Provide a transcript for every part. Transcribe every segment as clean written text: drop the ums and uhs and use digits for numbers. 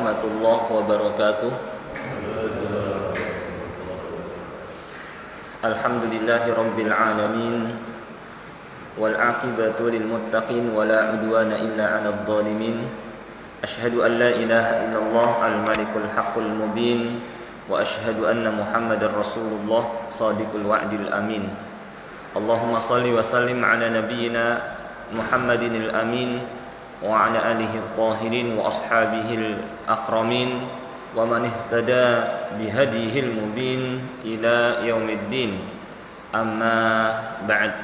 warahmatullahi wabarakatuh. Alhamdulillahi rabbil alamin, wal aqibatu lil muttaqin, wala udwana illa 'alal zalimin. Asyhadu an la ilaha illallah al-malikul haqqul mubin, wa asyhadu anna Muhammadar Rasulullah shadiqul wa'dil amin. Allahumma salli wa sallim ala nabiyyina Muhammadinil amin wa ala alihi at-tahirin wa ashabihil akramin wa man ihtada bihadihil mubin ila yaumiddin. Amma ba'd.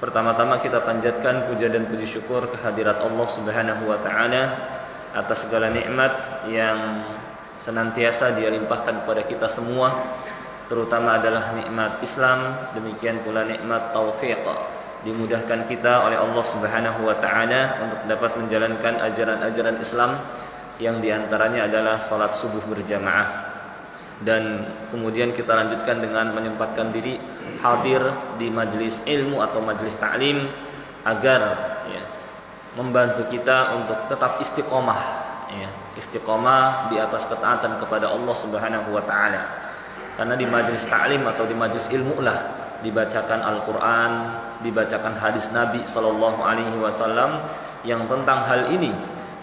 Pertama-tama kita panjatkan puja dan puji syukur kehadirat Allah Subhanahu wa taala atas segala nikmat yang senantiasa Dia limpahkan kepada kita semua, terutama adalah nikmat Islam, demikian pula nikmat taufik, dimudahkan kita oleh Allah Subhanahu wa taala untuk dapat menjalankan ajaran-ajaran Islam yang diantaranya adalah salat subuh berjamaah. Dan kemudian kita lanjutkan dengan menyempatkan diri hadir di majelis ilmu atau majelis ta'lim agar membantu kita untuk tetap istiqomah, istiqomah di atas ketaatan kepada Allah Subhanahu wa taala. Karena di majelis ta'lim atau di majelis ilmu lah dibacakan Al-Quran, dibacakan hadis Nabi Sallallahu Alaihi Wasallam yang tentang hal ini.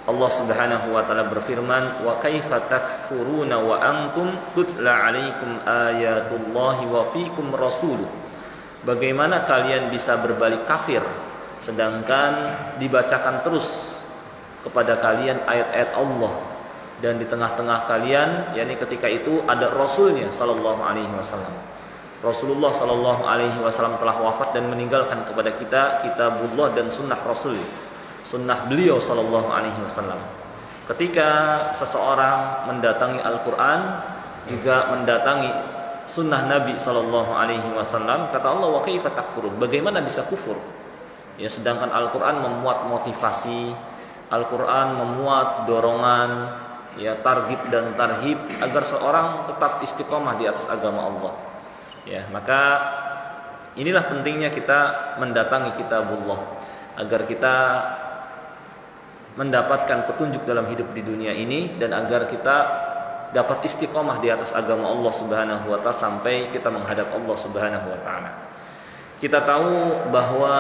Allah Subhanahu Wa Taala berfirman, wa kaifa takfuruna wa antum tutla alaikum ayatullahi wa fikum rasuluh. Bagaimana kalian bisa berbalik kafir sedangkan dibacakan terus kepada kalian ayat-ayat Allah, dan di tengah-tengah kalian, yakni ketika itu ada Rasulnya Sallallahu Alaihi Wasallam. Rasulullah Sallallahu Alaihi Wasallam telah wafat dan meninggalkan kepada kita kitabullah dan sunnah Rasul, sunnah beliau Sallallahu Alaihi Wasallam. Ketika seseorang mendatangi Al-Quran, juga mendatangi sunnah Nabi Sallallahu Alaihi Wasallam, kata Allah, wa kaifa takfurun, bagaimana bisa kufur? Ya, sedangkan Al-Quran memuat motivasi, Al-Quran memuat dorongan, targhib dan tarhib agar seorang tetap istiqomah di atas agama Allah. Maka inilah pentingnya kita mendatangi kitabullah agar kita mendapatkan petunjuk dalam hidup di dunia ini, dan agar kita dapat istiqomah di atas agama Allah Subhanahu wa taala sampai kita menghadap Allah Subhanahu wa taala. Kita tahu bahwa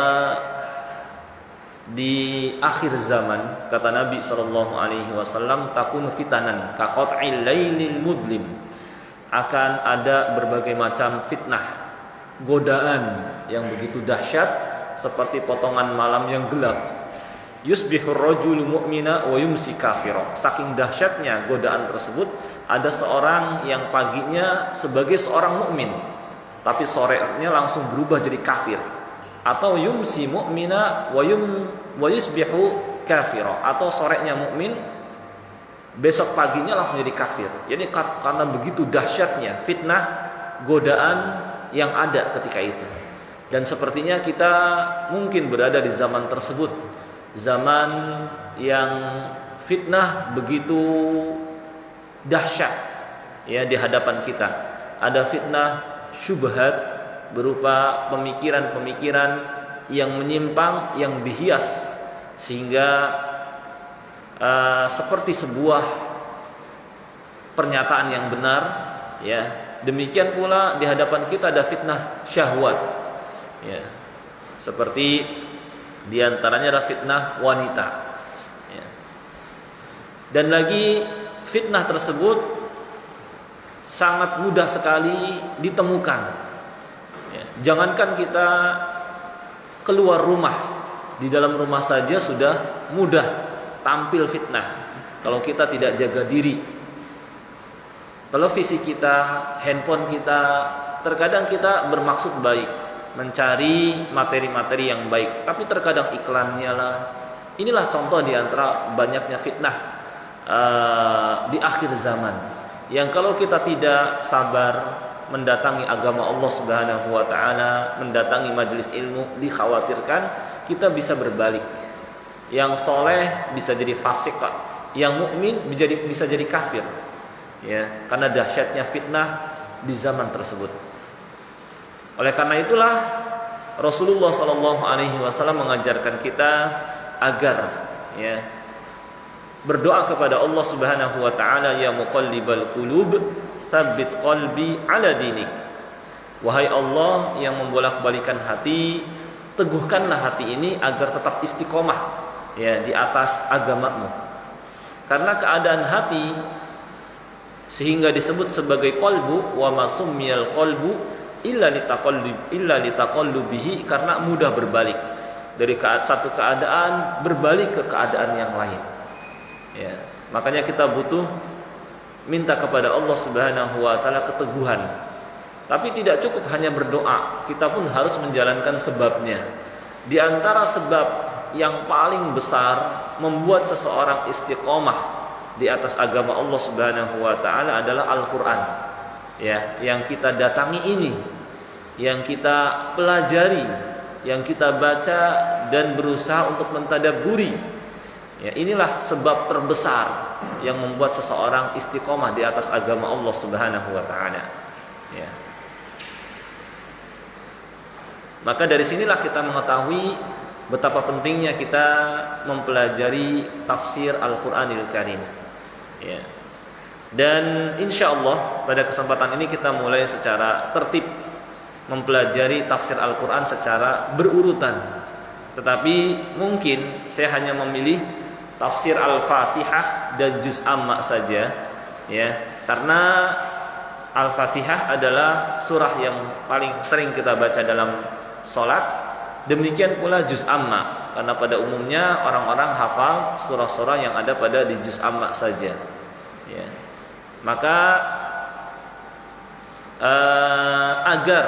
di akhir zaman, kata Nabi sallallahu alaihi wasallam, takunu fitanan ka qat'il lailil mudlim, akan ada berbagai macam fitnah, godaan yang begitu dahsyat seperti potongan malam yang gelap. Yusbihur rajulu mu'mina wa yumsi kafira. Saking dahsyatnya godaan tersebut, ada seorang yang paginya sebagai seorang mukmin, tapi sorenya langsung berubah jadi kafir. Atau yumsi mu'mina wa yusbihu kafira, atau sorenya mukmin, besok paginya langsung jadi kafir. Jadi karena begitu dahsyatnya fitnah, godaan yang ada ketika itu. Dan sepertinya kita mungkin berada di zaman tersebut, zaman yang fitnah begitu dahsyat di hadapan kita. Ada fitnah syubhat berupa pemikiran-pemikiran yang menyimpang, yang bias, sehingga seperti sebuah pernyataan yang benar. Demikian pula di hadapan kita ada fitnah syahwat, seperti diantaranya ada fitnah wanita, dan lagi fitnah tersebut sangat mudah sekali ditemukan. Jangankan kita keluar rumah, di dalam rumah saja sudah mudah tampil fitnah kalau kita tidak jaga diri. Televisi kita, handphone kita, terkadang kita bermaksud baik, mencari materi-materi yang baik, tapi terkadang iklannya lah. Inilah contoh di antara banyaknya fitnah di akhir zaman, yang kalau kita tidak sabar mendatangi agama Allah Subhanahu wa taala, mendatangi majelis ilmu, dikhawatirkan kita bisa berbalik. Yang soleh bisa jadi fasik, yang mukmin bisa jadi kafir. Karena dahsyatnya fitnah di zaman tersebut. Oleh karena itulah Rasulullah Sallallahu Alaihi Wasallam mengajarkan kita agar berdoa kepada Allah Subhanahu wa taala, ya muqallibal qulub tsabbit qalbi ala dinik. Wahai Allah yang membolak-balikan hati, teguhkanlah hati ini agar tetap istiqomah ya di atas agamamu. Karena keadaan hati sehingga disebut sebagai qalbu, wa masummiyal qalbu illa litaqallubihi, karena mudah berbalik dari satu keadaan berbalik ke keadaan yang lain. Ya, makanya kita butuh minta kepada Allah Subhanahu wa taala keteguhan. Tapi tidak cukup hanya berdoa, kita pun harus menjalankan sebabnya. Di antara sebab yang paling besar membuat seseorang istiqomah di atas agama Allah Subhanahu wa taala adalah Al-Qur'an. Ya, yang kita datangi ini, yang kita pelajari, yang kita baca dan berusaha untuk mentadabburi. Ya, inilah sebab terbesar yang membuat seseorang istiqomah di atas agama Allah Subhanahu wa taala. Ya. Maka dari sinilah kita mengetahui betapa pentingnya kita mempelajari tafsir Al-Qur'anil Karim. Ya. Dan insya Allah pada kesempatan ini kita mulai secara tertib mempelajari tafsir Al-Quran secara berurutan. Tetapi mungkin saya hanya memilih tafsir Al-Fatihah dan Juz Amma saja, ya, karena Al-Fatihah adalah surah yang paling sering kita baca dalam sholat. Demikian pula Juz Amma, karena pada umumnya orang-orang hafal surah-surah yang ada pada di Juz Amma saja. Ya. Maka agar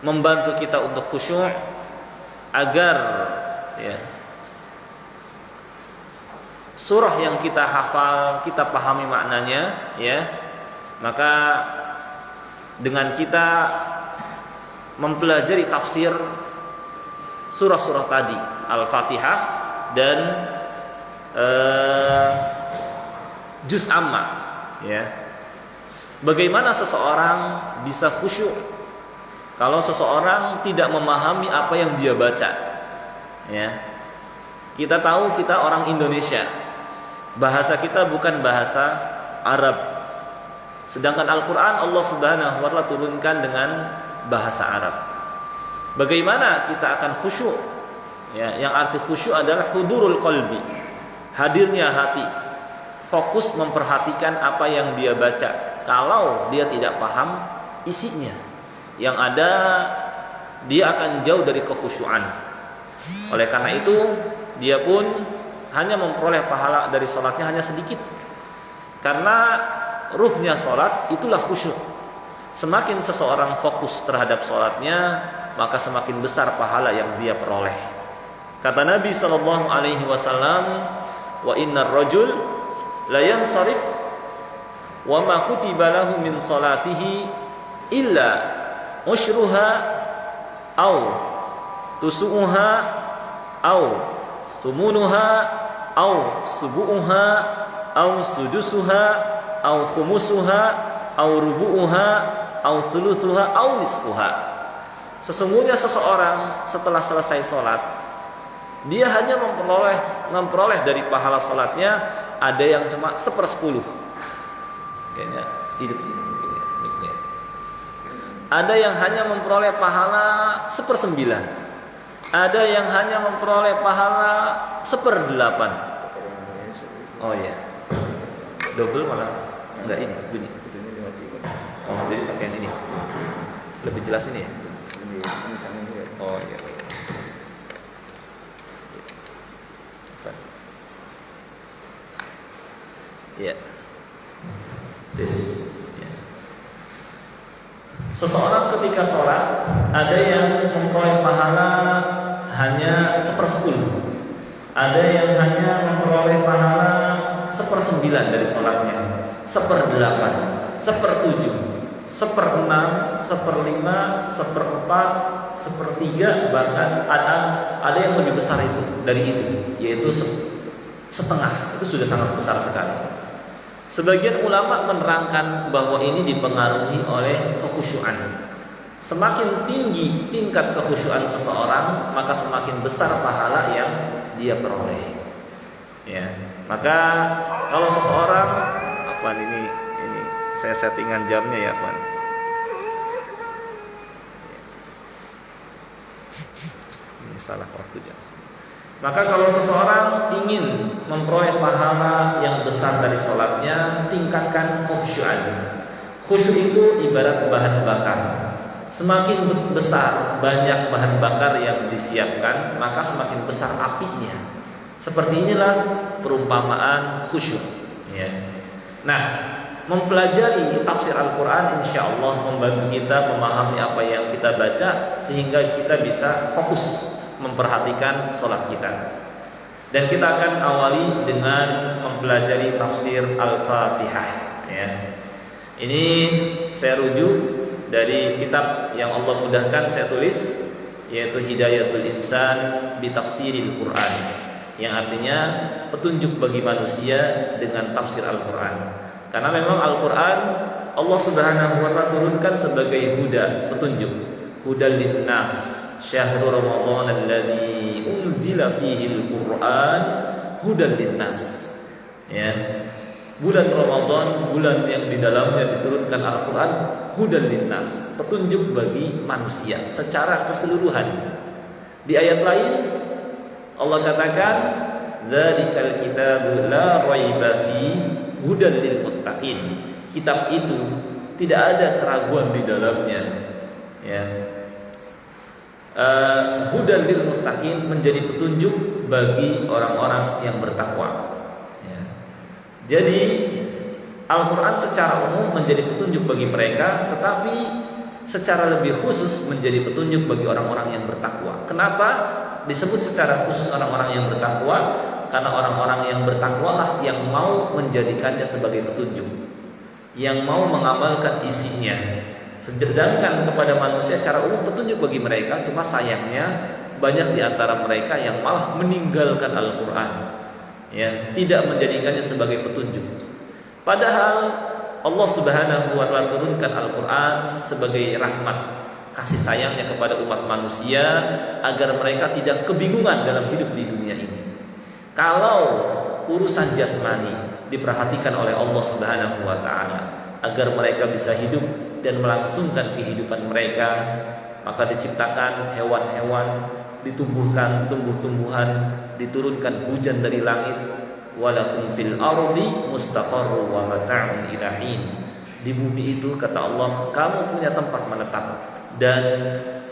membantu kita untuk khusyuk, agar ya, surah yang kita hafal kita pahami maknanya, ya, maka dengan kita mempelajari tafsir surah-surah tadi, Al-Fatihah dan Juz Amma, ya. Bagaimana seseorang bisa khusyuk kalau seseorang tidak memahami apa yang dia baca? Ya. Kita tahu kita orang Indonesia, bahasa kita bukan bahasa Arab. Sedangkan Al-Quran Allah Subhanahu wa ta'ala turunkan dengan bahasa Arab. Bagaimana kita akan khusyuk? Ya, yang arti khusyuk adalah hudurul qalbi, hadirnya hati, fokus memperhatikan apa yang dia baca. Kalau dia tidak paham isinya, yang ada dia akan jauh dari kekhusyuan. Oleh karena itu dia pun hanya memperoleh pahala dari sholatnya hanya sedikit. Karena ruhnya sholat itulah khusyuk. Semakin seseorang fokus terhadap sholatnya, maka semakin besar pahala yang dia peroleh. Kata Nabi SAW, wa innar rajul la yansarif wa ma kutiba lahu min salatihi illa ushruha au tusu'uha au sumunuha au subu'uha au sudusuha au khumusuha au rubu'uha au thuluthuha au nisfuha. Sesungguhnya seseorang setelah selesai sholat, dia hanya memperoleh dari pahala sholatnya ada yang cuma 1/10. Kayaknya hidup miknya. Ada yang hanya memperoleh pahala 1/9. Ada yang hanya memperoleh pahala 1/8. Oh iya, double malah enggak ini bunyi. Oh jadi pakaian ini lebih jelas ini ya. Oh iya. Ya. This. Ya. Seseorang ketika sholat ada yang memperoleh pahala hanya 1/10, ada yang hanya memperoleh pahala 1/9 dari sholatnya, 1/8, 1/7, 1/6, 1/5, 1/4, 1/3, bahkan ada yang lebih besar itu dari itu, yaitu setengah. Itu sudah sangat besar sekali. Sebagian ulama menerangkan bahwa ini dipengaruhi oleh kekhusyuan. Semakin tinggi tingkat kekhusyuan seseorang, maka semakin besar pahala yang dia peroleh. Ya. Maka kalau seseorang, Afwan, ini saya settingan jamnya ya, Afwan. Ini salah waktu jam. Maka kalau seseorang ingin memperoleh pahala yang besar dari sholatnya, tingkatkan khusyuan. Khusyuk itu ibarat bahan bakar. Semakin besar banyak bahan bakar yang disiapkan, maka semakin besar apinya. Seperti inilah perumpamaan khusyuk. Ya. Nah, mempelajari tafsir Al-Quran insya Allah membantu kita memahami apa yang kita baca, sehingga kita bisa fokus memperhatikan sholat kita. Dan kita akan awali dengan mempelajari tafsir Al-Fatihah. Ya. Ini saya rujuk dari kitab yang Allah mudahkan saya tulis, yaitu Hidayatul Insan bi Tafsiril Quran, yang artinya petunjuk bagi manusia dengan tafsir Al-Quran. Karena memang Al-Quran Allah Subhanahu wa ta'ala turunkan sebagai huda, petunjuk. Hudal linnas, syahrul Ramadan alladzi unzila fihi al-Quran hudal linnas. Ya. Bulan Ramadan, bulan yang di dalamnya diturunkan Al-Quran, hudal linnas, petunjuk bagi manusia secara keseluruhan. Di ayat lain Allah katakan, dzalikal kitabu la raiba fi hudal lil muttaqin. Kitab itu tidak ada keraguan di dalamnya. Ya. Hudal lil muttaqin, menjadi petunjuk bagi orang-orang yang bertakwa. Ya. Jadi Al-Quran secara umum menjadi petunjuk bagi mereka, tetapi secara lebih khusus menjadi petunjuk bagi orang-orang yang bertakwa. Kenapa disebut secara khusus orang-orang yang bertakwa? Karena orang-orang yang bertakwa lah yang mau menjadikannya sebagai petunjuk, yang mau mengamalkan isinya. Sedangkan kepada manusia secara umum petunjuk bagi mereka, cuma sayangnya banyak di antara mereka yang malah meninggalkan Al-Quran, ya, tidak menjadikannya sebagai petunjuk. Padahal Allah Subhanahu wa ta'ala turunkan Al-Quran sebagai rahmat, kasih sayangnya kepada umat manusia, agar mereka tidak kebingungan dalam hidup di dunia ini. Kalau urusan jasmani diperhatikan oleh Allah Subhanahu wa ta'ala agar mereka bisa hidup dan melangsungkan kehidupan mereka, maka diciptakan hewan-hewan, ditumbuhkan tumbuh-tumbuhan, diturunkan hujan dari langit. Walakum fil ardi mustaqarru wa mata'un ila hin. Di bumi itu, kata Allah, kamu punya tempat menetap dan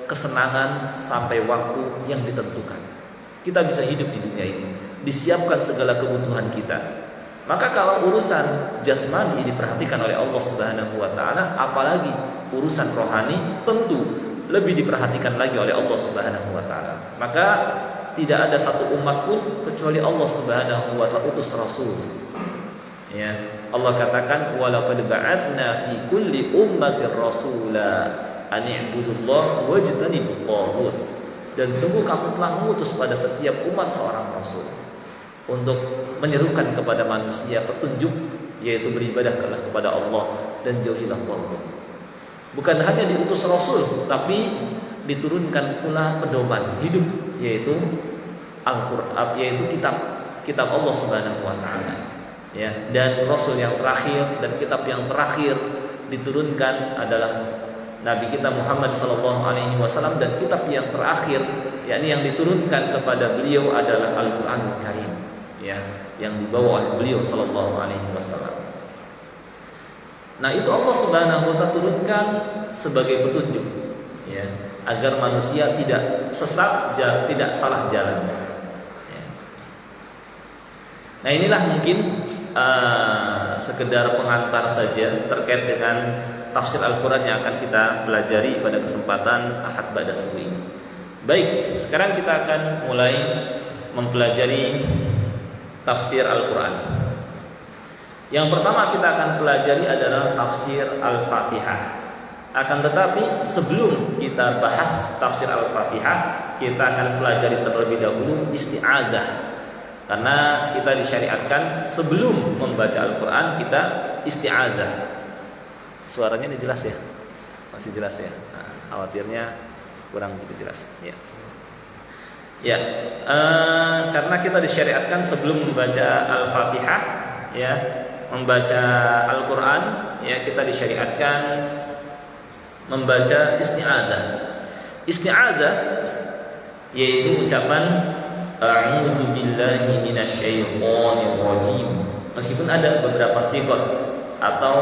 kesenangan sampai waktu yang ditentukan. Kita bisa hidup di dunia ini, disiapkan segala kebutuhan kita. Maka kalau urusan jasmani diperhatikan oleh Allah Subhanahu wa ta'ala, apalagi urusan rohani tentu lebih diperhatikan lagi oleh Allah Subhanahu wa ta'ala. Maka tidak ada satu umat pun kecuali Allah Subhanahu wa ta'ala utus rasul. Ya, Allah katakan walaqad ba'atsna fi kulli ummatir rasula an i'budullaha wajtanibut taghut. Dan sungguh kami telah mengutus pada setiap umat seorang rasul untuk menyerukan kepada manusia petunjuk, yaitu beribadah kepada Allah dan jauhilah taghut. Bukan hanya diutus rasul, tapi diturunkan pula pedoman hidup, yaitu Al-Qur'an, yaitu kitab Allah Subhanahu wa ta'ala. Ya, dan rasul yang terakhir dan kitab yang terakhir diturunkan adalah Nabi kita Muhammad sallallahu alaihi wasallam, dan kitab yang terakhir yakni yang diturunkan kepada beliau adalah Al-Qur'anul Karim, ya, yang dibawa oleh beliau sallallahu alaihi wasallam. Nah, itu Allah Subhanahu wa ta'ala turunkan sebagai petunjuk, ya, agar manusia tidak sesat, tidak salah jalan. Ya. Nah, inilah mungkin sekedar pengantar saja terkait dengan tafsir Al-Quran yang akan kita pelajari pada kesempatan Ahad Ba'da Subuh ini. Baik, sekarang kita akan mulai mempelajari tafsir Al-Quran. Yang pertama kita akan pelajari adalah tafsir Al-Fatihah. Akan tetapi sebelum kita bahas tafsir Al-Fatihah, kita akan pelajari terlebih dahulu isti'adzah. Karena kita disyariatkan sebelum membaca Al-Quran kita isti'adzah. Suaranya ini jelas ya? Masih jelas ya? Nah, khawatirnya kurang begitu jelas ya. Ya, karena kita disyariatkan sebelum membaca Al-Fatihah, ya, membaca Al-Quran, ya, kita disyariatkan membaca isti'adzah. Isti'adzah yaitu ucapan A'udzu billahi minasyaitonir rajim. Meskipun ada beberapa sigot atau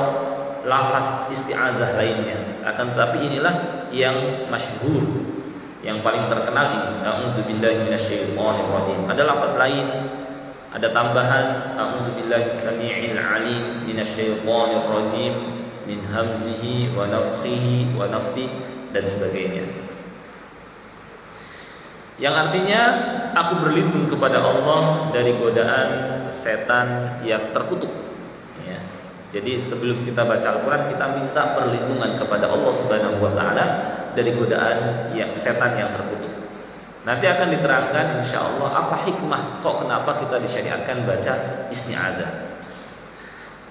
lafaz isti'adzah lainnya, akan tetapi inilah yang masyhur, yang paling terkenal ini, A'udzu billahi minasyaitonir rajim. Ada lafaz lain, ada tambahan A'udzu billahi samii'il 'alim minasyaitonir rajim min hamzihi wa nafthihi wa nafthihi dan sebagainya. Yang artinya aku berlindung kepada Allah dari godaan setan yang terkutuk. Ya. Jadi sebelum kita baca Al-Quran, kita minta perlindungan kepada Allah Subhanahu Wa Taala dari godaan yang setan yang terkutuk. Nanti akan diterangkan insya Allah apa hikmah kok kenapa kita disyariatkan baca isti'adzah.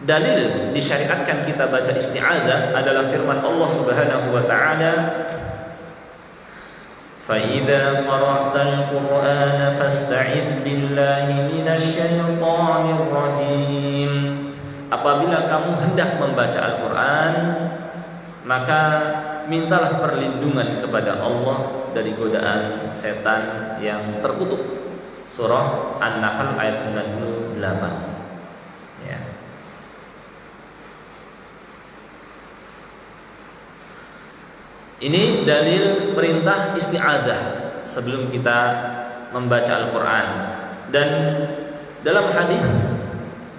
Dalil disyariatkan kita baca isti'adzah adalah firman Allah Subhanahu Wa Taala, فَإِذَا قَرَأْتَ الْقُرْآنَ فَاسْتَعِذْ بِاللَّهِ مِنَ الشَّيْطَانِ الرَّجِيمِ. Apabila kamu hendak membaca Al-Quran, maka mintalah perlindungan kepada Allah dari godaan setan yang terkutuk. Surah An-Nahl ayat 98. Ya. Ini dalil perintah isti'adzah sebelum kita membaca Al-Quran. Dan dalam hadis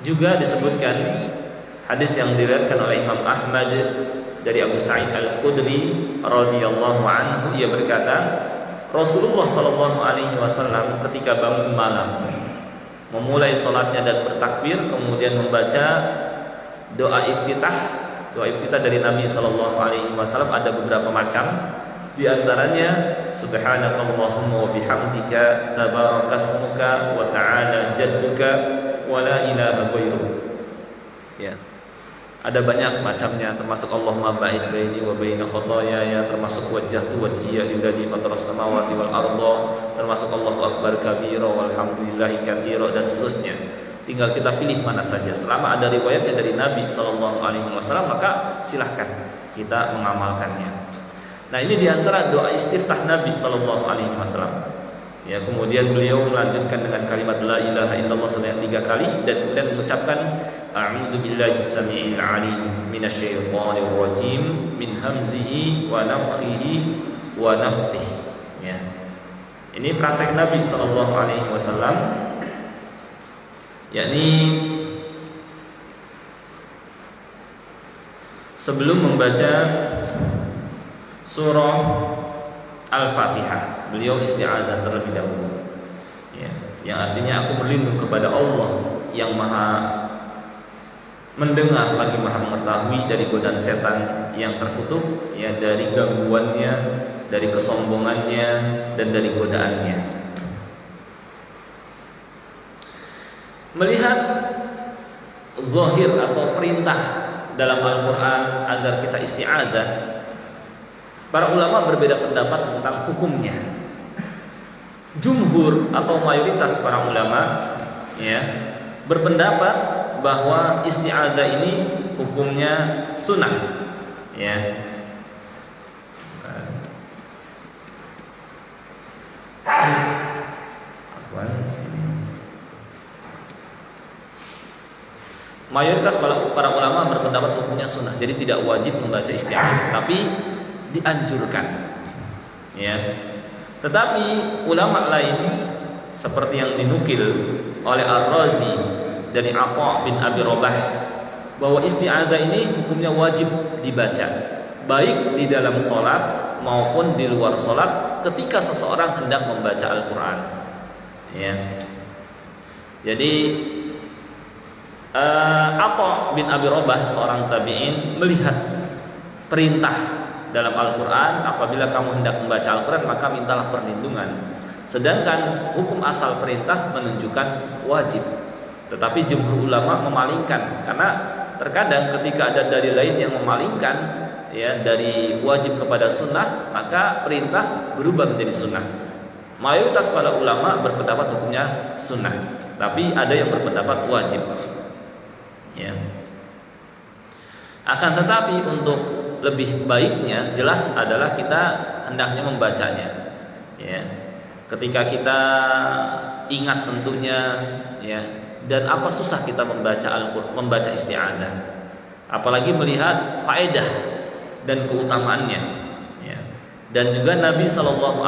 juga disebutkan, hadis yang diriwayatkan oleh Imam Ahmad dari Abu Sa'id Al-Khudri radhiyallahu anhu, ia berkata, Rasulullah sallallahu alaihi wasallam ketika bangun malam memulai salatnya dan bertakbir, kemudian membaca doa iftitah. Doa iftitah dari Nabi sallallahu alaihi wasallam ada beberapa macam. Di antaranya subhanakallahumma wa bihamdika tabarakasmuka wa ta'ala jadduka wa la ilaha ghairuk. Ya. Ada banyak macamnya, termasuk Allahumma ba'id baini wa baina khataaya, termasuk wajjahtu wajhiya lilladzi fataras samawati wal arda, termasuk Allahu akbar kabira walhamdulillahi katsira dan seterusnya. Tinggal kita pilih mana saja. Selama ada riwayatnya dari Nabi sallallahu alaihi wasallam, maka silahkan kita mengamalkannya. Nah, ini diantara doa istiftah Nabi sallallahu alaihi wasallam. Ya, kemudian beliau melanjutkan dengan kalimat la ilaha illallah sebanyak 3 kali dan kemudian mengucapkan a'udzu billahi samii'il 'alim minasyaitonir rajim min hamzihi wa nafthihi wa nafthihi. Ya. Ini praktek Nabi sallallahu alaihi wasallam, yakni sebelum membaca surah Al-Fatihah, beliau isti'adzah terlebih dahulu, ya, yang artinya aku berlindung kepada Allah yang maha mendengar lagi maha mengetahui dari godaan setan yang terkutuk, ya, dari gangguannya, dari kesombongannya dan dari godaannya. Melihat zahir atau perintah dalam Al-Quran agar kita isti'adzah, para ulama berbeda pendapat tentang hukumnya. Jumhur atau mayoritas para ulama, ya, berpendapat bahwa isti'adzah ini hukumnya sunnah, ya. Mayoritas para ulama berpendapat hukumnya sunnah, jadi tidak wajib membaca isti'adzah, tapi dianjurkan. Ya. Tetapi ulama lain seperti yang dinukil oleh Ar-Razi dari Atha bin Abi Rabah bahwa isti'adzah ini hukumnya wajib dibaca, baik di dalam sholat maupun di luar sholat ketika seseorang hendak membaca Al-Quran. Ya. Jadi Atha bin Abi Rabah, seorang tabi'in, melihat perintah dalam Al-Quran, apabila kamu hendak membaca Al-Quran maka mintalah perlindungan. Sedangkan hukum asal perintah menunjukkan wajib. Tetapi jumhur ulama memalingkan, karena terkadang ketika ada dalil lain yang memalingkan, ya, dari wajib kepada sunnah, maka perintah berubah menjadi sunnah. Mayoritas para ulama berpendapat hukumnya sunnah, tapi ada yang berpendapat wajib. Ya. Akan tetapi untuk lebih baiknya jelas adalah kita hendaknya membacanya. Ya. Ketika kita ingat tentunya, ya, dan apa susah kita membaca Al-Qur'an, membaca isti'adzah, apalagi melihat faedah dan keutamaannya, ya. Dan juga Nabi SAW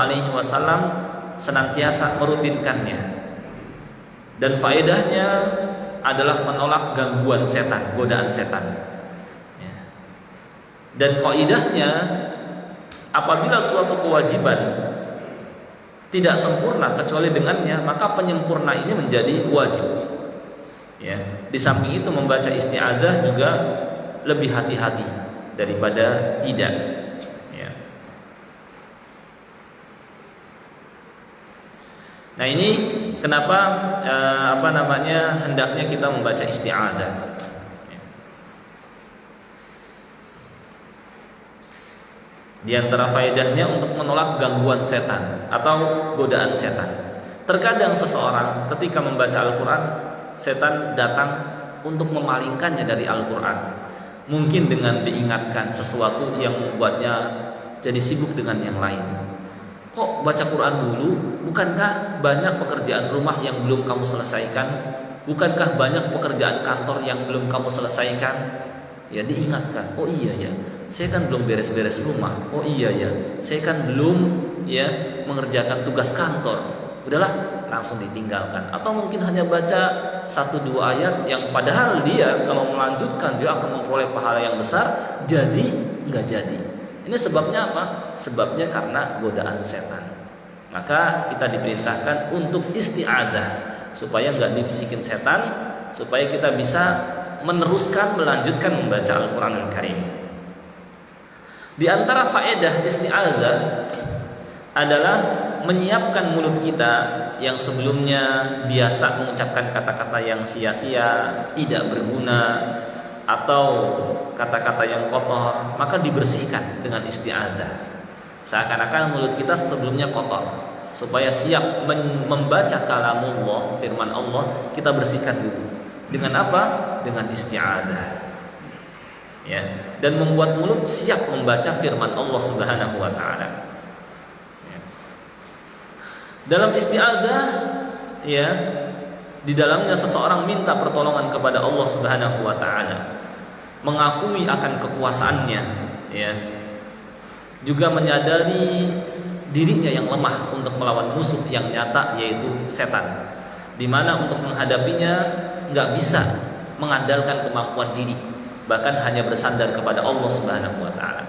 senantiasa merutinkannya, dan faedahnya adalah menolak gangguan setan, godaan setan, ya. Dan kaidahnya, apabila suatu kewajiban tidak sempurna kecuali dengannya, maka penyempurna ini menjadi wajib, ya. Di samping itu membaca isti'adzah juga lebih hati-hati daripada tidak, ya. Nah, ini kenapa hendaknya kita membaca isti'adzah. Di antara faedahnya untuk menolak gangguan setan atau godaan setan. Terkadang seseorang ketika membaca Al-Quran, setan datang untuk memalingkannya dari Al-Quran. Mungkin dengan diingatkan sesuatu yang membuatnya jadi sibuk dengan yang lain. Kok baca Quran dulu? Bukankah banyak pekerjaan rumah yang belum kamu selesaikan? Bukankah banyak pekerjaan kantor yang belum kamu selesaikan? Ya, diingatkan. Oh iya ya, saya kan belum beres-beres rumah. Oh iya ya, saya kan belum mengerjakan tugas kantor. Udahlah, langsung ditinggalkan. Atau mungkin hanya baca 1-2 ayat yang padahal dia kalau melanjutkan dia akan memperoleh pahala yang besar, jadi enggak jadi. Ini sebabnya apa? Sebabnya karena godaan setan. Maka kita diperintahkan untuk isti'adzah supaya enggak dibisikin setan, supaya kita bisa meneruskan, melanjutkan membaca Al-Quran Al-Karim. Di antara faedah isti'adzah adalah menyiapkan mulut kita yang sebelumnya biasa mengucapkan kata-kata yang sia-sia, tidak berguna, atau kata-kata yang kotor, maka dibersihkan dengan isti'adzah. Seakan-akan mulut kita sebelumnya kotor, supaya siap membaca kalamullah, firman Allah, kita bersihkan dulu. Dengan apa? Dengan isti'adzah, ya. Dan membuat mulut siap membaca firman Allah Subhanahu wa taala. Ya. Dalam isti'adzah, ya, di dalamnya seseorang minta pertolongan kepada Allah Subhanahu wa taala, mengakui akan kekuasaannya, ya. Juga menyadari dirinya yang lemah untuk melawan musuh yang nyata, yaitu setan. Di mana untuk menghadapinya nggak bisa mengandalkan kemampuan diri, bahkan hanya bersandar kepada Allah Subhanahu wa taala.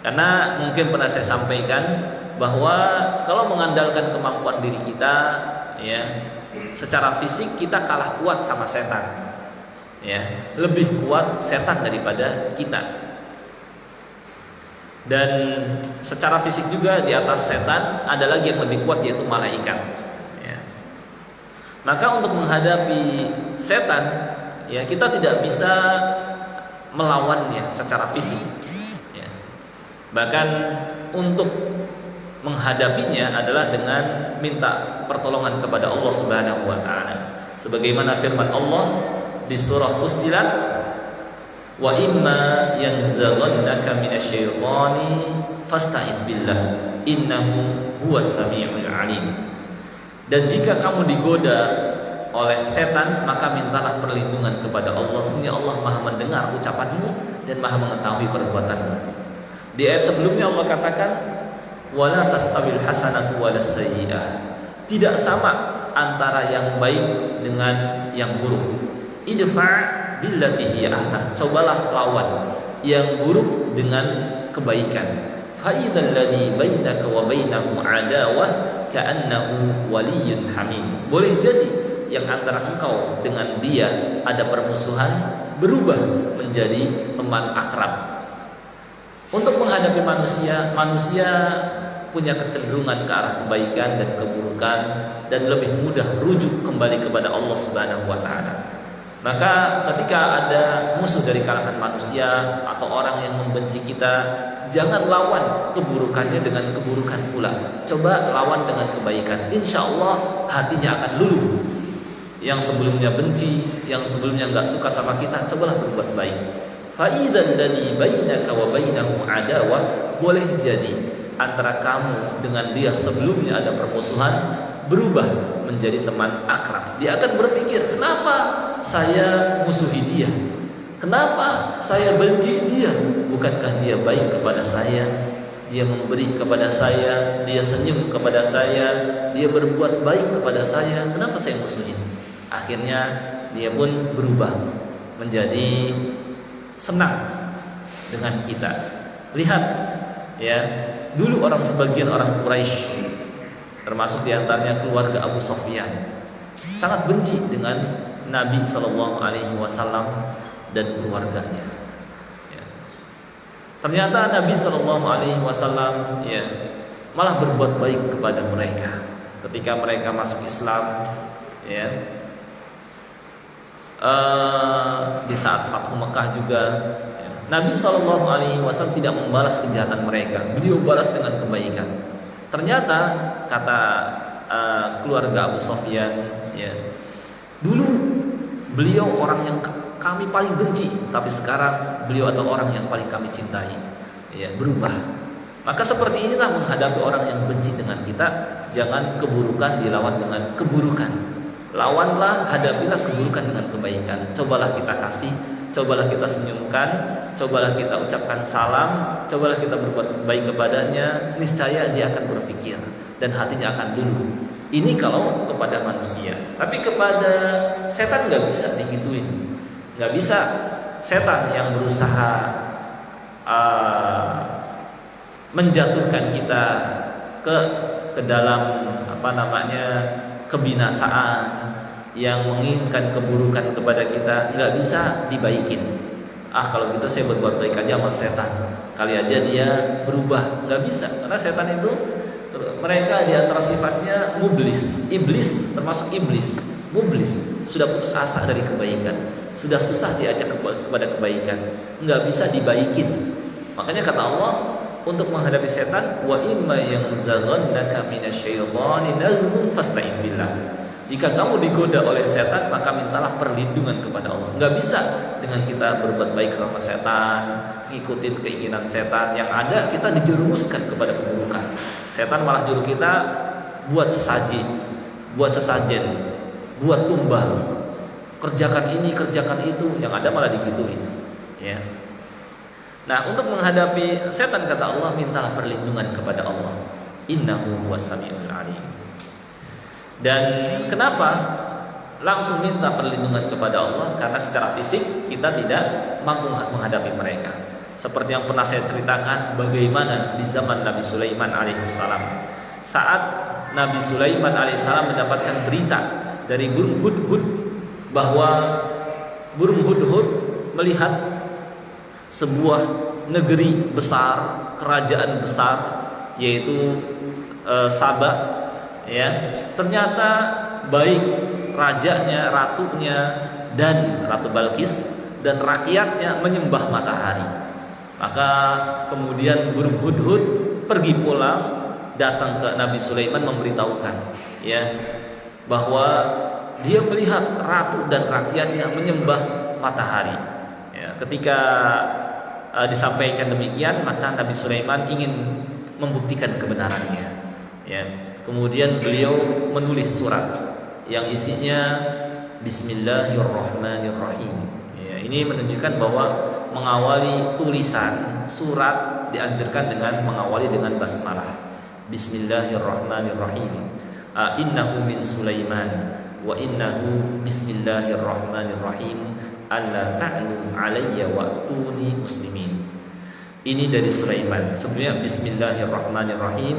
Karena mungkin pernah saya sampaikan bahwa kalau mengandalkan kemampuan diri kita, ya, secara fisik kita kalah kuat sama setan. Ya, lebih kuat setan daripada kita. Dan secara fisik juga di atas setan ada lagi yang lebih kuat, yaitu malaikat. Maka untuk menghadapi setan, ya, kita tidak bisa melawannya secara fisik, ya. Bahkan untuk menghadapinya adalah dengan minta pertolongan kepada Allah Subhanahu wa taala. Sebagaimana firman Allah di surah Fussilat, wa imma yanzaghannaka minasyaitani fasta'id billah innahu huwas samiul alim. Dan jika kamu digoda oleh setan, maka mintalah perlindungan kepada Allah. Sesungguhnya Allah Maha mendengar ucapanmu dan Maha mengetahui perbuatanmu. Di ayat sebelumnya Allah katakan, wala tastawil hasanatu walas sayyi'ah. Tidak sama antara yang baik dengan yang buruk. Idfa' billati hiya ahsan. Cobalah lawan yang buruk dengan kebaikan. Fa idzal ladzi bainaka wa bainahu adawah ka'annahu waliyyun hamim. Boleh jadi yang antara engkau dengan dia ada permusuhan berubah menjadi teman akrab. Untuk menghadapi manusia, manusia punya kecenderungan ke arah kebaikan dan keburukan, dan lebih mudah rujuk kembali kepada Allah Subhanahu wa taala. Maka ketika ada musuh dari kalangan manusia atau orang yang membenci kita, jangan lawan keburukannya dengan keburukan pula. Coba lawan dengan kebaikan. Insya Allah hatinya akan luluh. Yang sebelumnya benci, yang sebelumnya nggak suka sama kita, cobalah berbuat baik. Fa'idzal ladzi bainaka wa bainahu adawah, boleh jadi antara kamu dengan dia sebelumnya ada permusuhan berubah menjadi teman akrab. Dia akan berpikir, kenapa saya musuhi dia? Kenapa saya benci dia? Bukankah dia baik kepada saya? Dia memberi kepada saya, dia senyum kepada saya, dia berbuat baik kepada saya. Kenapa saya musuhin? Akhirnya dia pun berubah menjadi senang dengan kita. Lihat ya, dulu sebagian orang Quraisy, termasuk diantaranya keluarga Abu Sufyan, sangat benci dengan Nabi Shallallahu Alaihi Wasallam dan keluarganya. Ya. Ternyata Nabi Shallallahu Alaihi Wasallam malah berbuat baik kepada mereka ketika mereka masuk Islam. Ya. Di saat Fathu Mekah juga, Nabi Shallallahu Alaihi Wasallam tidak membalas kejahatan mereka, beliau balas dengan kebaikan. Ternyata kata keluarga Abu Sufyan, dulu beliau orang yang kami paling benci, tapi sekarang beliau adalah orang yang paling kami cintai. Berubah. Maka seperti inilah menghadapi orang yang benci dengan kita. Jangan keburukan dilawan dengan keburukan. Lawanlah, hadapilah keburukan dengan kebaikan. Cobalah kita kasih, cobalah kita senyumkan, cobalah kita ucapkan salam, cobalah kita berbuat baik kepadanya. Niscaya dia akan berpikir dan hatinya akan luluh. Ini kalau kepada manusia. Tapi kepada setan nggak bisa digituin. Nggak bisa. Setan yang berusaha menjatuhkan kita ke dalam kebinasaan, yang menginginkan keburukan kepada kita, nggak bisa dibaikin. Kalau gitu saya berbuat baik aja sama setan, kali aja dia berubah. Nggak bisa, karena setan itu mereka di antara sifatnya mublis, iblis, termasuk iblis, mublis, sudah putus asa dari kebaikan, sudah susah diajak kepada kebaikan, nggak bisa dibaikin. Makanya kata Allah, untuk menghadapi setan, wa imma yanzaghannaka minasyaitani nazghun fasta'in billah. Jika kamu digoda oleh setan, maka mintalah perlindungan kepada Allah. Nggak bisa dengan kita berbuat baik sama setan, ngikutin keinginan setan. Yang ada kita dijerumuskan kepada keburukan. Setan malah nyuruh kita buat sesaji, buat sesajen, buat tumbal, kerjakan ini, kerjakan itu. Yang ada malah digituin. Ya. Nah, untuk menghadapi setan kata Allah, mintalah perlindungan kepada Allah. Innahu huwas samiul alim. Dan kenapa langsung minta perlindungan kepada Allah? Karena secara fisik kita tidak mampu menghadapi mereka. Seperti yang pernah saya ceritakan, bagaimana di zaman Nabi Sulaiman alaihissalam, saat Nabi Sulaiman alaihissalam mendapatkan berita dari burung hudhud bahwa burung hudhud melihat sebuah negeri besar, kerajaan besar, yaitu Saba. Ternyata baik rajanya, ratunya, dan Ratu Balkis dan rakyatnya menyembah matahari. Maka kemudian burung hudhud pergi pulang, datang ke Nabi Sulaiman memberitahukan bahwa dia melihat ratu dan rakyatnya menyembah matahari. Ketika disampaikan demikian, maka Nabi Sulaiman ingin membuktikan kebenarannya. Kemudian beliau menulis surat yang isinya Bismillahirrahmanirrahim. Ini menunjukkan bahwa mengawali tulisan surat dianjurkan dengan mengawali dengan basmalah. Bismillahirrahmanirrahim. Innahu min Sulaiman wa innahu bismillahirrahmanirrahim. Alla ta'lu alayya wa'tuni muslimin. Ini dari Sulaiman. Sebenarnya Bismillahirrahmanirrahim,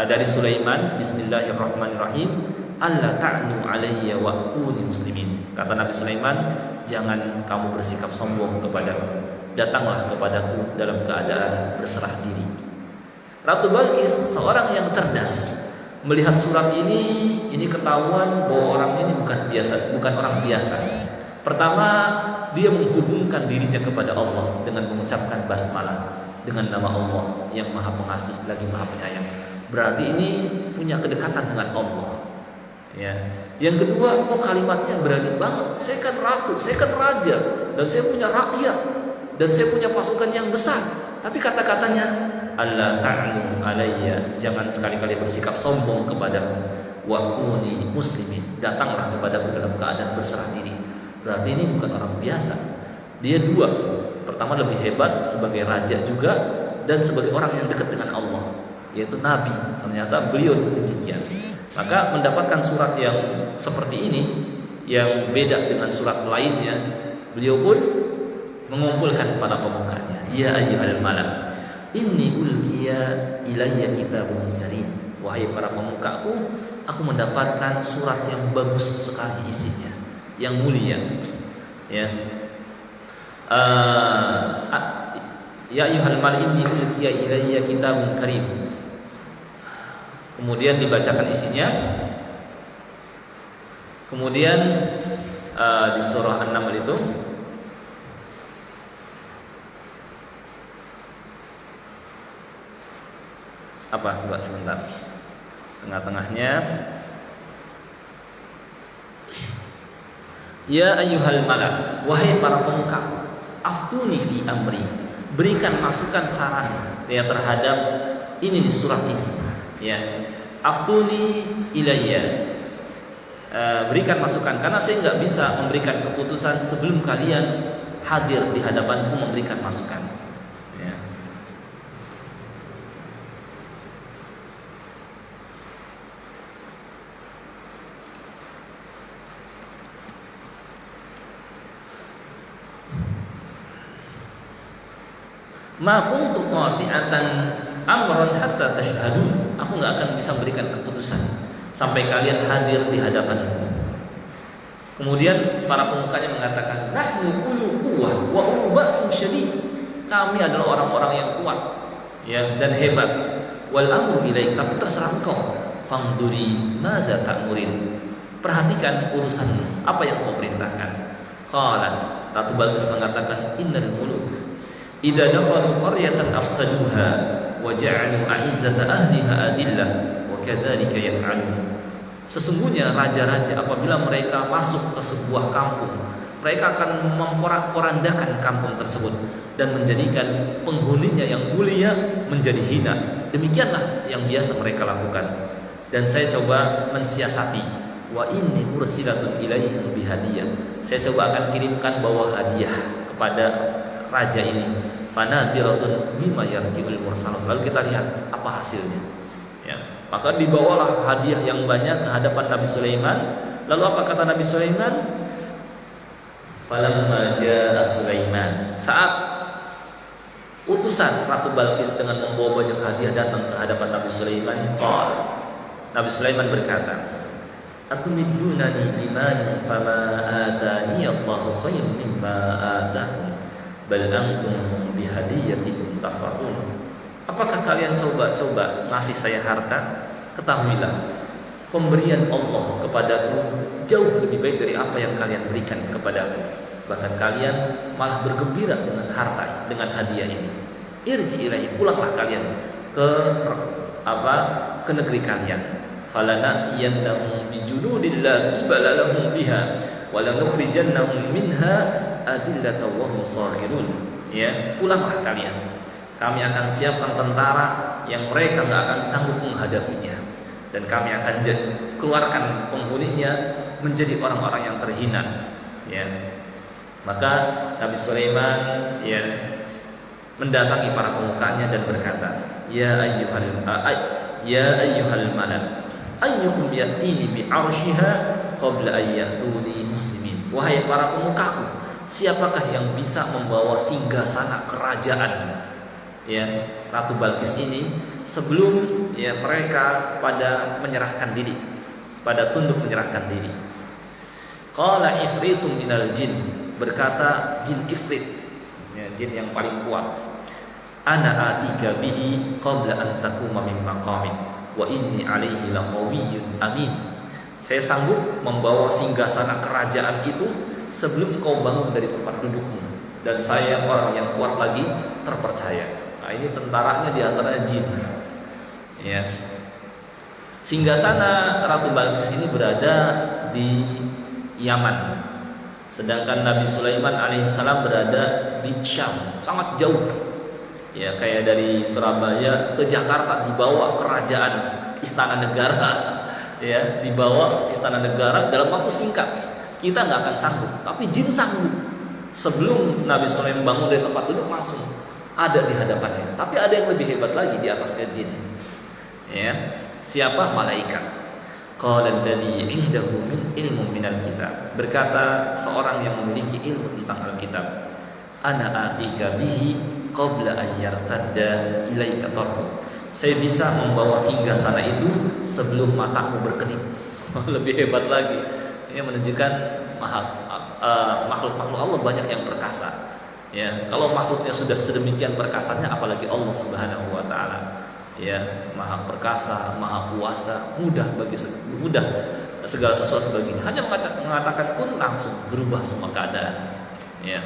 dari Sulaiman, Bismillahirrahmanirrahim. Alla ta'lu alayya wa'tuni muslimin. Kata Nabi Sulaiman, jangan kamu bersikap sombong kepadaku, datanglah kepadaku dalam keadaan berserah diri. Ratu Balkis seorang yang cerdas, Melihat surat ini ketahuan bahwa orang ini bukan orang biasa. Pertama, dia menghubungkan dirinya kepada Allah dengan mengucapkan basmalah, dengan nama Allah yang Maha Pengasih lagi Maha Penyayang. Berarti ini punya kedekatan dengan Allah. Ya. Yang kedua, kalimatnya berani banget. Saya kan ratu, saya kan raja, dan saya punya rakyat, dan saya punya pasukan yang besar. Tapi kata-katanya, Allah ta'lu alayya, jangan sekali-kali bersikap sombong kepadaku. Wa kuni muslimin, datanglah kepadaku dalam keadaan berserah diri. Berarti ini bukan orang biasa. Dia dua. Pertama, lebih hebat sebagai raja juga, dan sebagai orang yang dekat dengan Allah, yaitu Nabi. Ternyata beliau demikian. Maka mendapatkan surat yang seperti ini, yang beda dengan surat lainnya, beliau pun mengumpulkan para pemukanya. Ya ayyuhal malak, inni ulqiya ilayya kitabun karim. Wahai para pemukaku, aku mendapatkan surat yang bagus sekali isinya, yang mulia. Ya. Ya ayyuhal malak, inni ulqiya ilayya kitabun karim. Kemudian dibacakan isinya. Kemudian di surah An-Naml itu apa? Coba sebentar. Tengah-tengahnya, ya ayyuhal malak, wahai para pemuka, aftuni fi amri, berikan masukan saran ya terhadap ini nih surat ini. Ya, aftuni ilayya, berikan masukan, karena saya nggak bisa memberikan keputusan sebelum kalian hadir di hadapanku memberikan masukan. Ya. Ma kuntu qati'atan amran hatta tashhadun. Aku nggak akan bisa berikan keputusan sampai kalian hadir di hadapanku. Kemudian para pemukanya mengatakan, nahnu ulu quwwah wa ulu ba'sin syadid. Kami adalah orang-orang yang kuat, ya, dan hebat. Wal amru ilaik, tapi terserah engkau. Fangduri madza ta'murin. Perhatikan urusan apa yang kau perintahkan. Qalat, Ratu Balqis mengatakan, innal muluk idza dakhalu qaryatan afsaduha wa ja'alu a'izzata ahliha adillah wa kadzalika yaf'alun. Sesungguhnya raja-raja apabila mereka masuk ke sebuah kampung, mereka akan memporak-porandakan kampung tersebut dan menjadikan penghuninya yang mulia menjadi hina. Demikianlah yang biasa mereka lakukan. Dan saya coba mensiasati, wa inni mursilatun ilaihim bihadiyah. Saya coba akan kirimkan bawa hadiah kepada raja ini. Fanadiratun bima yarji'ul mursalun. Lalu kita lihat apa hasilnya. Ya. Maka dibawalah hadiah yang banyak ke hadapan Nabi Sulaiman. Lalu apa kata Nabi Sulaiman? Falamma jaa Sulaiman. Saat utusan Ratu Balqis dengan membawa banyak hadiah datang ke hadapan Nabi Sulaiman, Nabi Sulaiman berkata, atumidunani bimalin fama atani Allahu khairum mimma atakum bal antum bihadiyatikum tafrahun. Apakah kalian coba-coba ngasih saya harta? Ketahuilah, pemberian Allah kepadaku jauh lebih baik dari apa yang kalian berikan kepadaku. Bahkan kalian malah bergembira dengan harta, dengan hadiah ini. Irji ilahi, pulanglah kalian ke ke negeri kalian. Falana'iyannahum bijunudin la qibala lahum biha wa lanukhrijannahum minha adillatan wa hum saghirun. Ya, pulanglah kalian. Kami akan siapkan tentara yang mereka nggak akan sanggup menghadapinya, dan kami akan keluarkan penghuninya menjadi orang-orang yang terhina. Ya, maka Nabi Sulaiman ya mendatangi para pemukanya dan berkata, ya ayyuhal malak, ayyukum ya'tini bi 'arsyiha qabla an ya'tuni muslimin. Wahai para pemukaku, siapakah yang bisa membawa singgasana kerajaan ya Ratu Balqis ini sebelum ya mereka pada menyerahkan diri, pada tunduk menyerahkan diri. Qala ifritum minal jin, berkata jin ifrit, ya, jin yang paling kuat, ana atika bihi qabla an taquma min maqamik. wa inni alaihi laqawiyyun amin. Saya sanggup membawa singgasana kerajaan itu sebelum kau bangun dari tempat dudukmu, dan saya orang yang kuat lagi terpercaya. Nah, ini tentaranya di antara jin. Ya. Singgasana Ratu Balqis ini berada di Yaman, sedangkan Nabi Sulaiman alaihissalam berada di Syam, sangat jauh. Ya, kayak dari Surabaya ke Jakarta dibawa kerajaan istana negara, ya, dibawa istana negara dalam waktu singkat. Kita nggak akan sanggup, tapi jin sanggup. Sebelum Nabi Sulaiman bangun dari tempat duduk langsung ada di hadapannya. Tapi ada yang lebih hebat lagi di atasnya jin. Ya, siapa? Malaikat. Qala alladzi 'indahu min ilmun minal kitab. Berkata seorang yang memiliki ilmu tentang Alkitab, ana atika bihi qabla an yartadda ilaika tarfuk. Saya bisa membawa singgasana itu sebelum matamu berkedip. Lebih hebat lagi. Ini menunjukkan makhluk-makhluk Allah banyak yang perkasa. Ya, kalau makhluknya sudah sedemikian perkasanya, apalagi Allah Subhanahu wa taala. Ya, maha perkasa, maha kuasa, mudah segala sesuatu baginya. Hanya mengatakan pun langsung berubah semua keadaan. Ya.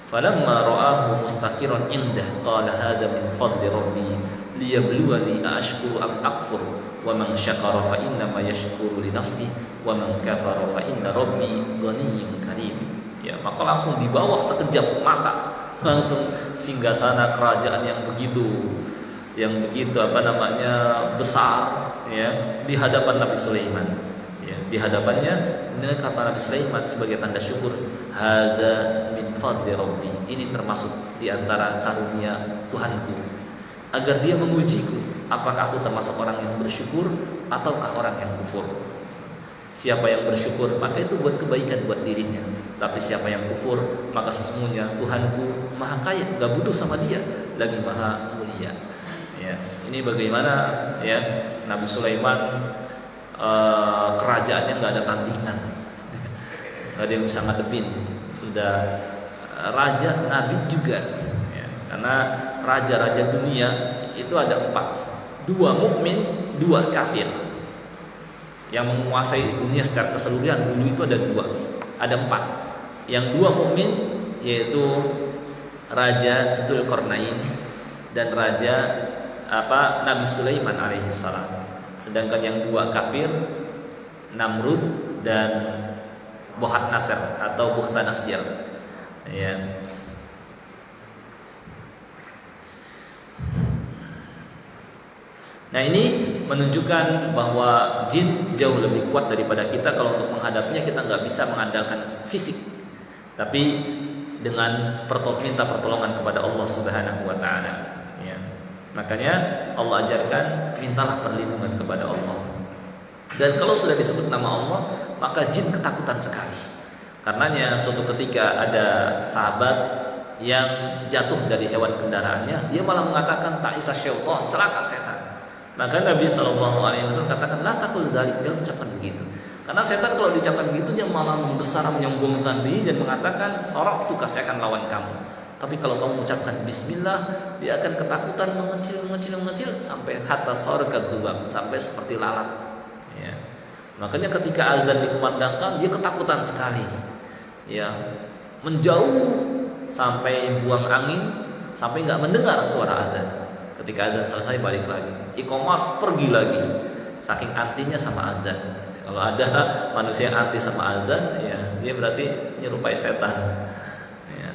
Falamma ra'ahu mustaqiran indah qala hadza min fadli rabbi liyabluwani aashkuru am akfur wa man syakara fa inna ma yashkuru li nafsi wa man kafara fa inna rabbi ghaniyyun karim. Ya, maka langsung dibawa sekejap mata langsung singgasana kerajaan yang begitu besar, ya, di hadapan Nabi Sulaiman. Ya, di hadapannya ini kata Nabi Sulaiman sebagai tanda syukur, hadza min fadli rabbi, ini termasuk di antara karunia Tuhanku, agar dia mengujiku apakah aku termasuk orang yang bersyukur ataukah orang yang kufur. Siapa yang bersyukur maka itu buat kebaikan buat dirinya, tapi siapa yang kufur maka sesungguhnya Tuhanku maha kaya, gak butuh sama dia, lagi maha mulia. Ya, ini bagaimana ya Nabi Sulaiman kerajaannya gak ada tandingan, gak ada yang bisa ngadepin. Sudah raja nabi juga, ya, karena raja-raja dunia itu ada 4, 2 mukmin, 2 kafir. Yang menguasai dunia secara keseluruhan dulu itu ada 2, ada 4. Yang 2 mukmin yaitu Raja Dzulqarnain dan Raja Nabi Sulaiman alaihissalam. Sedangkan yang 2 kafir, Namrud dan Bukhtanasir atau Bukhtanasir. Ya. Nah, ini menunjukkan bahwa jin jauh lebih kuat daripada kita. Kalau untuk menghadapinya kita nggak bisa mengandalkan fisik, tapi dengan minta pertolongan kepada Allah Subhanahu wa taala. Ya. Makanya Allah ajarkan mintalah perlindungan kepada Allah. Dan kalau sudah disebut nama Allah, maka jin ketakutan sekali. Karenanya suatu ketika ada sahabat yang jatuh dari hewan kendaraannya, dia malah mengatakan ta'isa syaitan, celaka setan. Maka Nabi SAW katakan, la taqul dzalik, jangan ucapkan begitu. Karena setan kalau diucapkan begitu dia malah membesar, menyombongkan diri dan mengatakan, sorok tuh saya akan lawan kamu. Tapi kalau kamu mengucapkan Bismillah, dia akan ketakutan mengecil sampai hatta sorkat dubab, sampai seperti lalat. Ya. Makanya ketika azan dikumandangkan dia ketakutan sekali. Ya, menjauh sampai buang angin, sampai nggak mendengar suara azan. Ketika azan selesai balik lagi, iqamah pergi lagi, saking antinya sama azan. Kalau ada manusia yang anti sama azan, ya dia berarti nyerupai setan. Ya.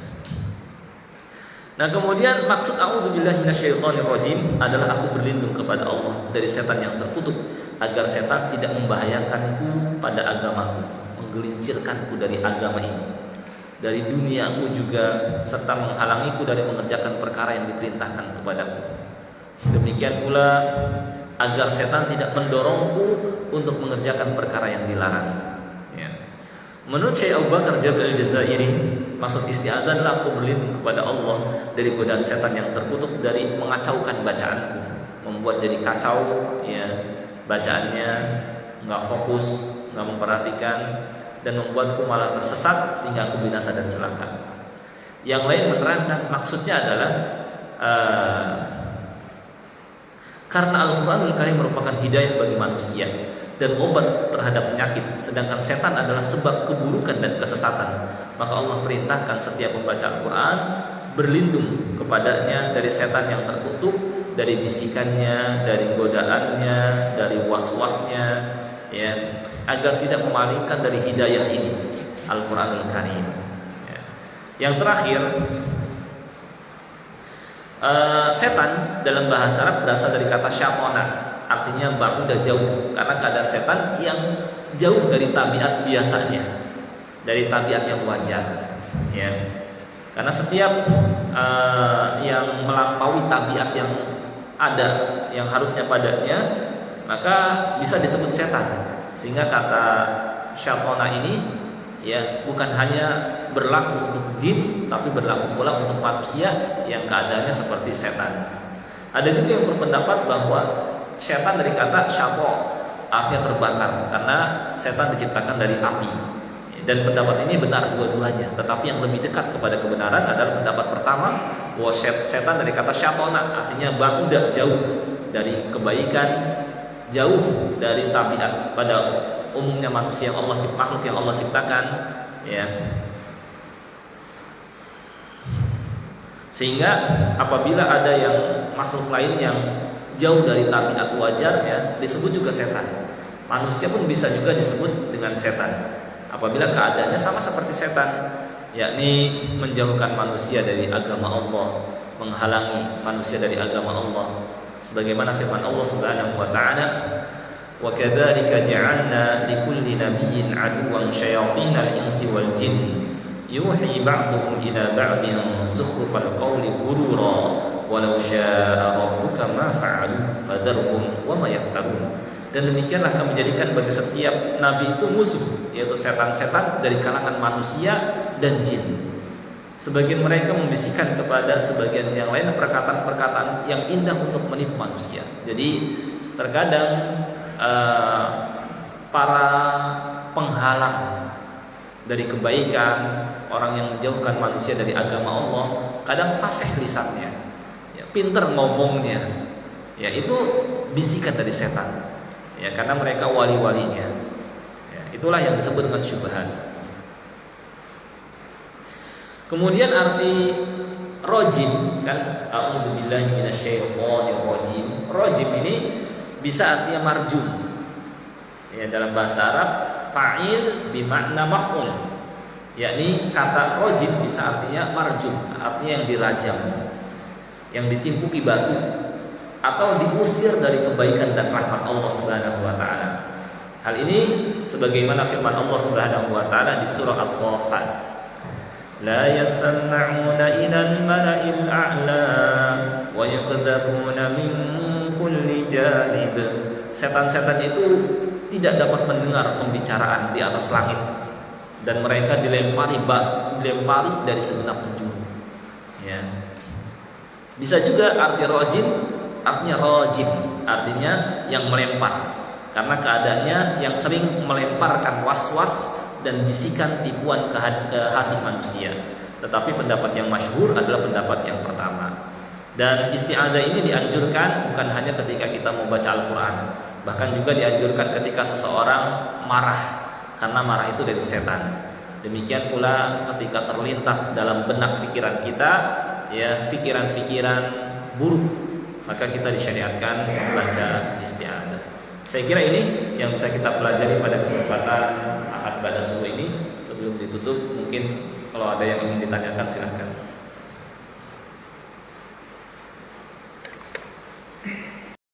Nah, kemudian maksud a'udzubillahi minasyaitonirrajim adalah aku berlindung kepada Allah dari setan yang terkutuk, agar setan tidak membahayakanku pada agamaku, menggelincirkanku dari agama ini, dari duniaku juga, serta menghalangiku dari mengerjakan perkara yang diperintahkan kepadaku. Demikian pula agar setan tidak mendorongku untuk mengerjakan perkara yang dilarang. Ya. Menurut Syekh Abu Bakar Jabir Al-Jazairi, maksud isti'adzah adalah aku berlindung kepada Allah dari godaan setan yang terkutuk, dari mengacaukan bacaanku, membuat jadi kacau, ya, bacaannya nggak fokus, nggak memperhatikan, dan membuatku malah tersesat sehingga aku binasa dan celaka. Yang lain menerangkan maksudnya adalah Karena Al-Quranul Karim merupakan hidayah bagi manusia dan obat terhadap penyakit, sedangkan setan adalah sebab keburukan dan kesesatan. Maka Allah perintahkan setiap pembaca Al-Quran berlindung kepadanya dari setan yang terkutuk, dari bisikannya, dari godaannya, dari was-wasnya, ya, agar tidak memalingkan dari hidayah ini, Al-Quranul Karim. Ya. Yang terakhir, setan dalam bahasa Arab berasal dari kata syatona, artinya ba'uda, jauh, karena keadaan setan yang jauh dari tabiat biasanya, dari tabiat yang wajar, ya. Karena setiap yang melampaui tabiat yang ada, yang harusnya padanya, maka bisa disebut setan. Sehingga kata syatona ini, ya, bukan hanya berlaku untuk jin, tapi berlaku pula untuk manusia yang keadaannya seperti setan. Ada juga yang berpendapat bahwa setan dari kata syato, artinya terbakar, karena setan diciptakan dari api. Dan pendapat ini benar dua-duanya, tetapi yang lebih dekat kepada kebenaran adalah pendapat pertama, bahwa setan dari kata syatona, artinya ba'uda, jauh dari kebaikan, jauh dari tabiat pada umumnya manusia yang Allah makhluk yang Allah ciptakan, ya. Sehingga apabila ada yang makhluk lain yang jauh dari tabiat wajarnya, disebut juga setan. Manusia pun bisa juga disebut dengan setan apabila keadaannya sama seperti setan, yakni menjauhkan manusia dari agama Allah, menghalangi manusia dari agama Allah. Sebagaimana firman Allah Subhanahu wa taala, "Wa kadzalika ja'alna likulli nabiyyin 'aduwwan syayatinal insi wal jin yuhi ba'dhum ila ba'din zukhrufal qawli ghurura walau syaa rabbuka ma fa'alu fadharhum wa ma yaftarun." Dan demikianlah kami jadikan bagi setiap nabi itu musuh, yaitu setan-setan dari kalangan manusia dan jin. Sebagian mereka membisikkan kepada sebagian yang lain perkataan-perkataan yang indah untuk menipu manusia. Jadi terkadang para penghalang dari kebaikan, orang yang menjauhkan manusia dari agama Allah, kadang fasih lisannya, ya, pinter ngomongnya, ya, itu bisikan dari setan, ya, karena mereka wali-walinya, ya, itulah yang disebut dengan syubhat. Kemudian arti rojim, kan, a'udzubillahi minasyaitonir rajim. Rojim ini bisa artinya marjum, ya, dalam bahasa Arab fa'il bimakna maf'ul, yakni kata rojim bisa artinya marjum, artinya yang dirajam, yang ditimpuki batu, atau diusir dari kebaikan dan rahmat Allah Subhanahu wa taala. Hal ini sebagaimana firman Allah Subhanahu wa taala di surah As-Saffat, la yasma'una ila al-mala'il a'la wa yaqdhafuna min kulli janib. Setan-setan itu tidak dapat mendengar pembicaraan di atas langit, dan mereka dilempari dari segenap penjuru, ya. Bisa juga arti rajim, artinya rajim, artinya yang melempar, karena keadaannya yang sering melemparkan was-was dan bisikan tipuan ke hati manusia. Tetapi pendapat yang masyhur adalah pendapat yang pertama. Dan isti'adzah ini dianjurkan bukan hanya ketika kita membaca Al-Quran, bahkan juga dianjurkan ketika seseorang marah, karena marah itu dari setan. Demikian pula ketika terlintas dalam benak pikiran kita, ya, pikiran-pikiran buruk, maka kita disyariatkan membaca isti'adzah. Saya kira ini yang bisa kita pelajari pada kesempatan Ahad pada subuh ini. Sebelum ditutup, mungkin kalau ada yang ingin ditanyakan silahkan.